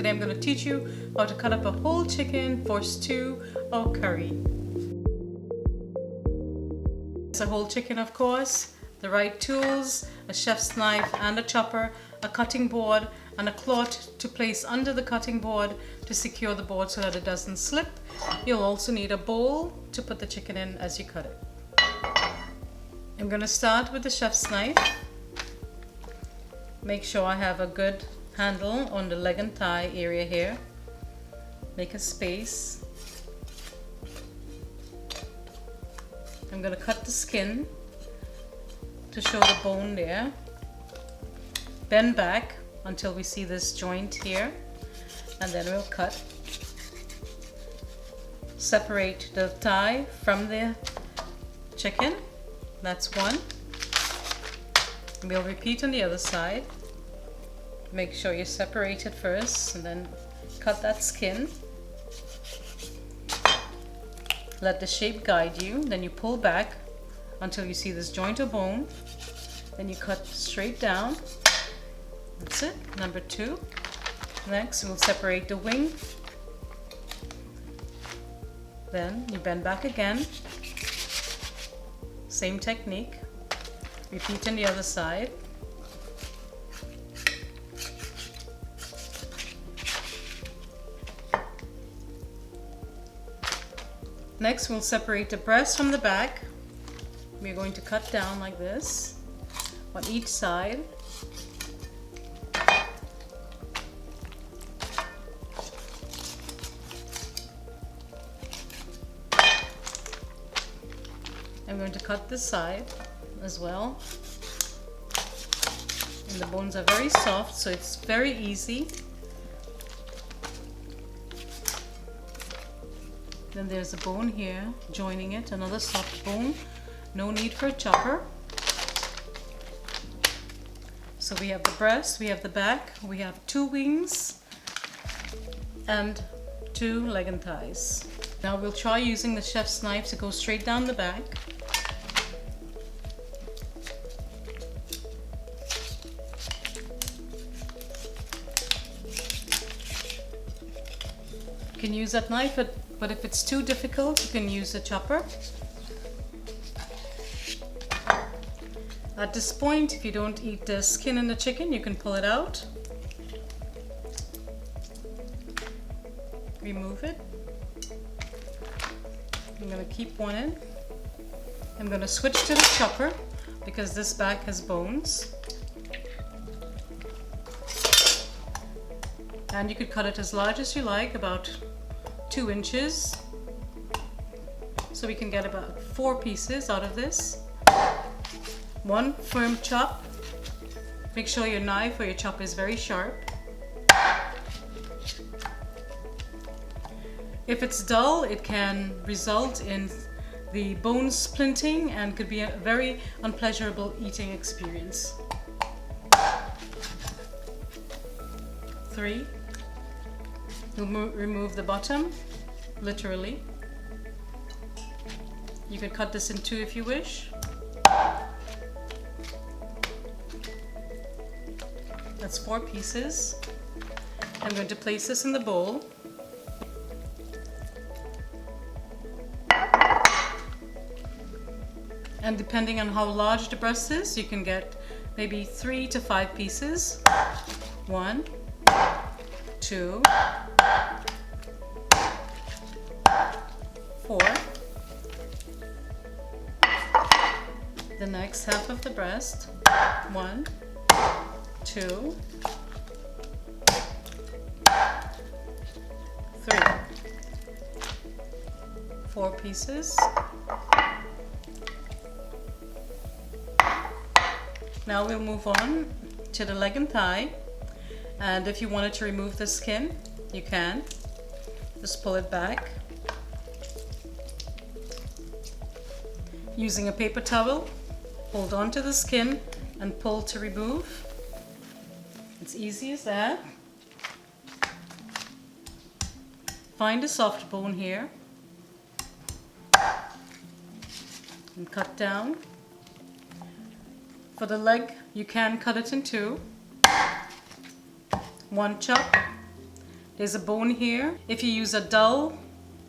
Today I'm going to teach you how to cut up a whole chicken for stew or curry. It's a whole chicken, of course, the right tools, a chef's knife and a chopper, a cutting board and a cloth to place under the cutting board to secure the board so that it doesn't slip. You'll also need a bowl to put the chicken in as you cut it. I'm going to start with the chef's knife. Make sure I have a good handle on the leg and thigh area here. Make a space. I'm going to cut the skin to show the bone there. Bend back until we see this joint here, and then we'll cut. Separate the thigh from the chicken. That's one. We'll repeat on the other side. Make sure you separate it first and then cut that skin. Let the shape guide you. Then you pull back until you see this joint or bone. Then you cut straight down. That's it. Number two. Next, we'll separate the wing. Then you bend back again. Same technique. Repeat on the other side. Next, we'll separate the breast from the back. We're going to cut down like this on each side. I'm going to cut this side as well. And the bones are very soft, so it's very easy. Then there's a bone here joining it, another soft bone. No need for a chopper. So we have the breast, we have the back, we have two wings and two leg and thighs. Now we'll try using the chef's knife to go straight down the back. You can use that knife, but if it's too difficult, you can use a chopper. At this point, if you don't eat the skin in the chicken, you can pull it out. Remove it. I'm going to keep one in. I'm going to switch to the chopper because this back has bones. And you could cut it as large as you like, about 2 inches. So we can get about 4 pieces out of this. One firm chop. Make sure your knife or your chopper is very sharp. If it's dull, it can result in the bone splinting and could be a very unpleasurable eating experience. 3. Remove the bottom, literally. You can cut this in 2 if you wish. That's 4 pieces. I'm going to place this in the bowl. And depending on how large the breast is, you can get maybe 3 to 5 pieces. 1, 2, 4. The next half of the breast. 1, 2, 3. 4 pieces. Now we'll move on to the leg and thigh. And if you wanted to remove the skin, you can. Just pull it back. Using a paper towel, hold on to the skin and pull to remove. It's easy as that. Find a soft bone here and cut down. For the leg, you can cut it in 2. 1 chop There's a bone here. If you use a dull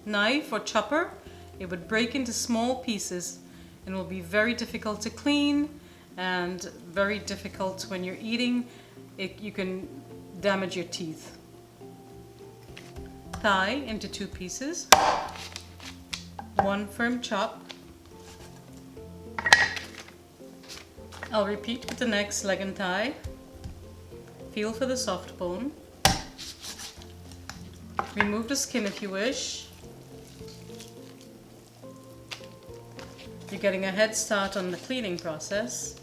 knife or chopper, it would break into small pieces and will be very difficult to clean and very difficult when you're eating. You can damage your teeth. Thigh into 2 pieces. 1 firm chop. I'll repeat with the next leg and thigh. Feel for the soft bone. Remove the skin if you wish. You're getting a head start on the cleaning process.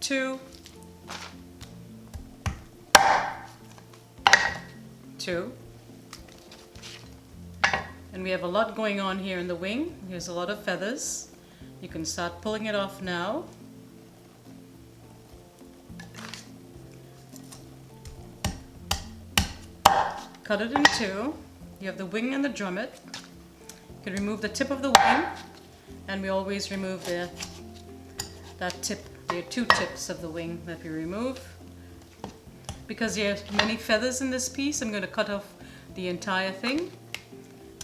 2. 2. And we have a lot going on here in the wing. Here's a lot of feathers. You can start pulling it off now. Cut it in 2. You have the wing and the drummet. You can remove the tip of the wing, and we always remove that tip. There are 2 tips of the wing that we remove. Because there are many feathers in this piece, I'm going to cut off the entire thing.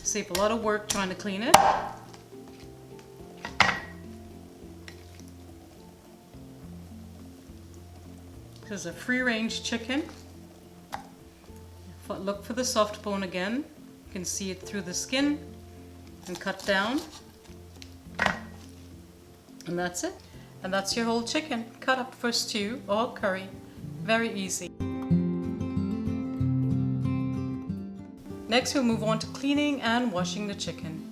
Save a lot of work trying to clean it. This is a free-range chicken. Look for the soft bone again. You can see it through the skin and cut down. And that's it. And that's your whole chicken cut up for stew or curry. Very easy. Next we'll move on to cleaning and washing the chicken.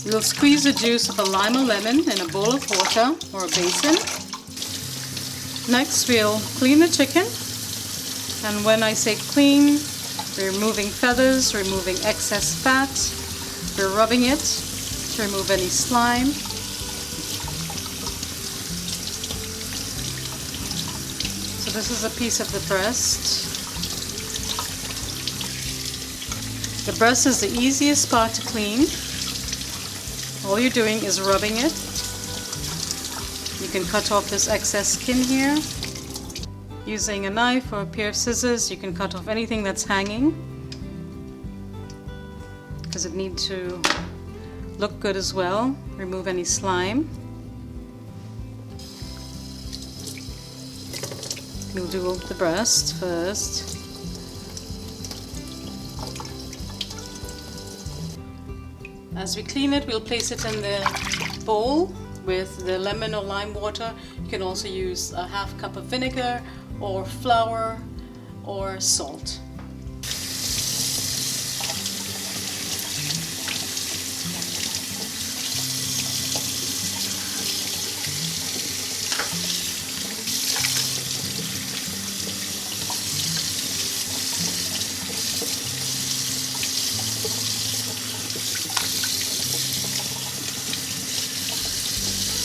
We'll squeeze the juice of a lime or lemon in a bowl of water or a basin. Next we'll clean the chicken. And when I say clean, we're removing feathers, removing excess fat. We're rubbing it to remove any slime. So this is a piece of the breast. The breast is the easiest part to clean. All you're doing is rubbing it. You can cut off this excess skin here. Using a knife or a pair of scissors, you can cut off anything that's hanging, because it needs to look good as well. Remove any slime. We'll do the breast first. As we clean it, we'll place it in the bowl with the lemon or lime water. You can also use a half cup of vinegar or flour or salt.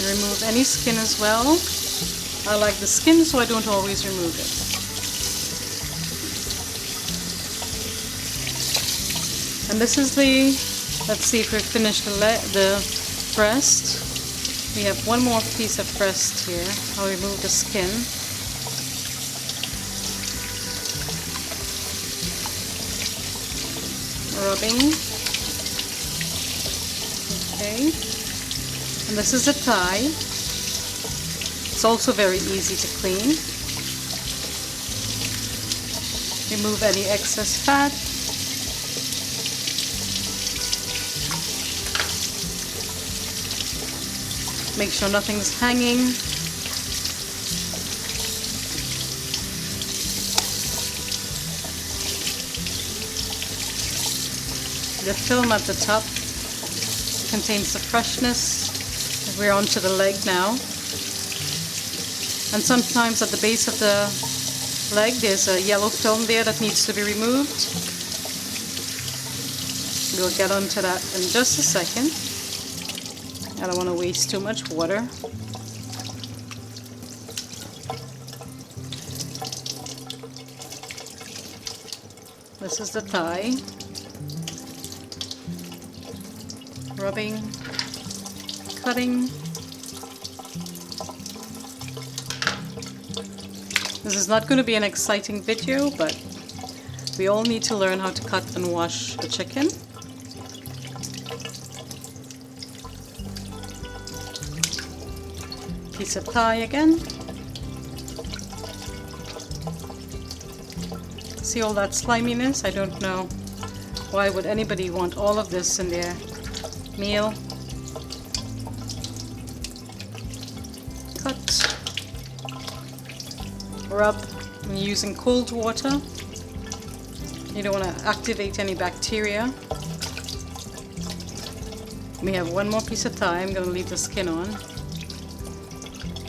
Remove any skin as well. I like the skin, so I don't always remove it. And this is let's see if we've finished the breast. We have one more piece of breast here. I'll remove the skin. Rubbing. Okay. And this is a thigh. It's also very easy to clean. Remove any excess fat. Make sure nothing's hanging. The film at the top contains the freshness. We're onto the leg now. And sometimes at the base of the leg there's a yellow film there that needs to be removed. We'll get onto that in just a second. I don't want to waste too much water. This is the thigh. Rubbing, cutting. This This is not going to be an exciting video, but we all need to learn how to cut and wash the chicken. Piece of thigh again. See all that sliminess? I don't know. Why would anybody want all of this in their meal? Cut. Rub. I'm using cold water. You don't want to activate any bacteria. We have one more piece of thigh. I'm going to leave the skin on.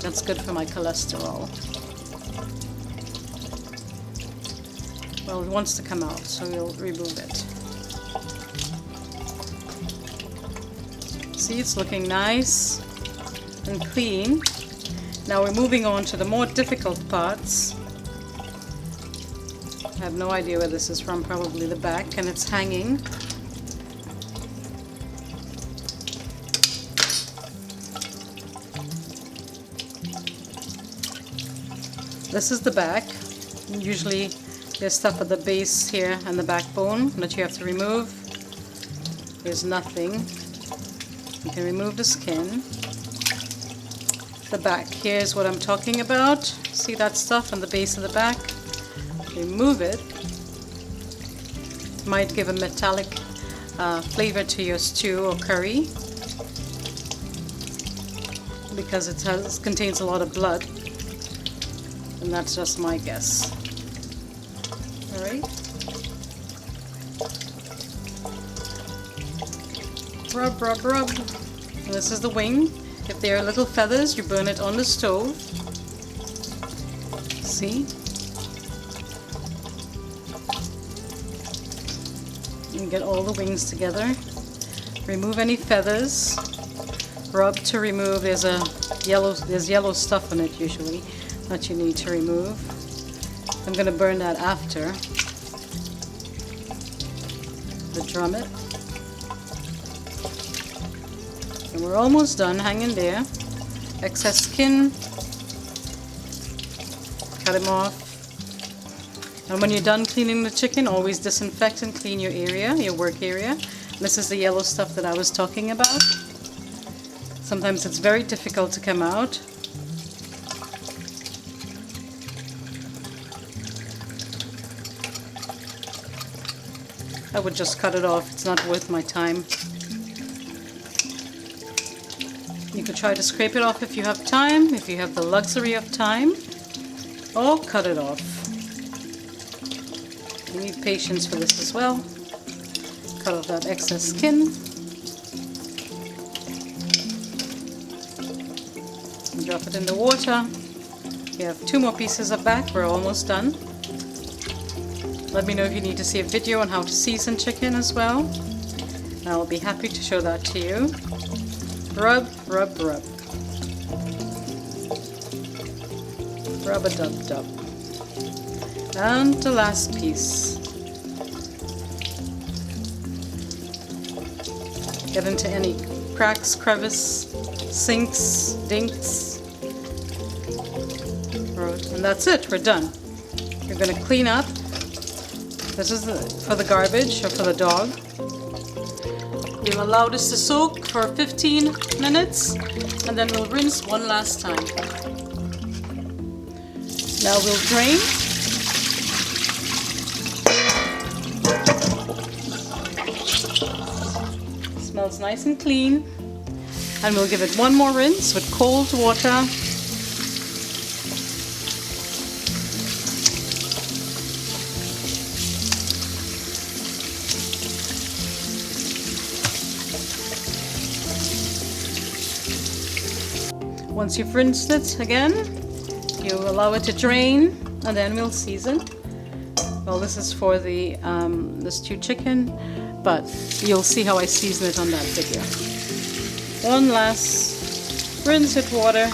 That's good for my cholesterol. Well, it wants to come out, so we'll remove it. See, it's looking nice and clean. Now we're moving on to the more difficult parts. I have no idea where this is from, probably the back, and it's hanging. This is the back. Usually there's stuff at the base here and the backbone that you have to remove. There's nothing. You can remove the skin. The back here is what I'm talking about. See that stuff on the base of the back? Remove it. Might give a metallic flavor to your stew or curry because it contains a lot of blood. And that's just my guess. Alright. Rub, rub, rub. And this is the wing. If there are little feathers, you burn it on the stove. See? You can get all the wings together. Remove any feathers. Rub to remove. There's yellow stuff on it usually that you need to remove. I'm going to burn that after. The drum it. And we're almost done. Hang in there. Excess skin. Cut them off. And when you're done cleaning the chicken, always disinfect and clean your area, your work area. This is the yellow stuff that I was talking about. Sometimes it's very difficult to come out. I would just cut it off. It's not worth my time. You could try to scrape it off if you have time, if you have the luxury of time, or cut it off. You need patience for this as well. Cut off that excess skin. And drop it in the water. We have 2 more pieces of back. We're almost done. Let me know if you need to see a video on how to season chicken as well. And I'll be happy to show that to you. Rub, rub, rub. Rub-a-dub-dub. And the last piece. Get into any cracks, crevice, sinks, dinks. And that's it, we're done. You're going to clean up. This is for the garbage or for the dog. We'll allow this to soak for 15 minutes and then we'll rinse one last time. Now we'll drain. Smells nice and clean. And we'll give it one more rinse with cold water. Once you've rinsed it again, you allow it to drain, and then we'll season. Well, this is for the stewed chicken, but you'll see how I season it on that video. One last rinse with water.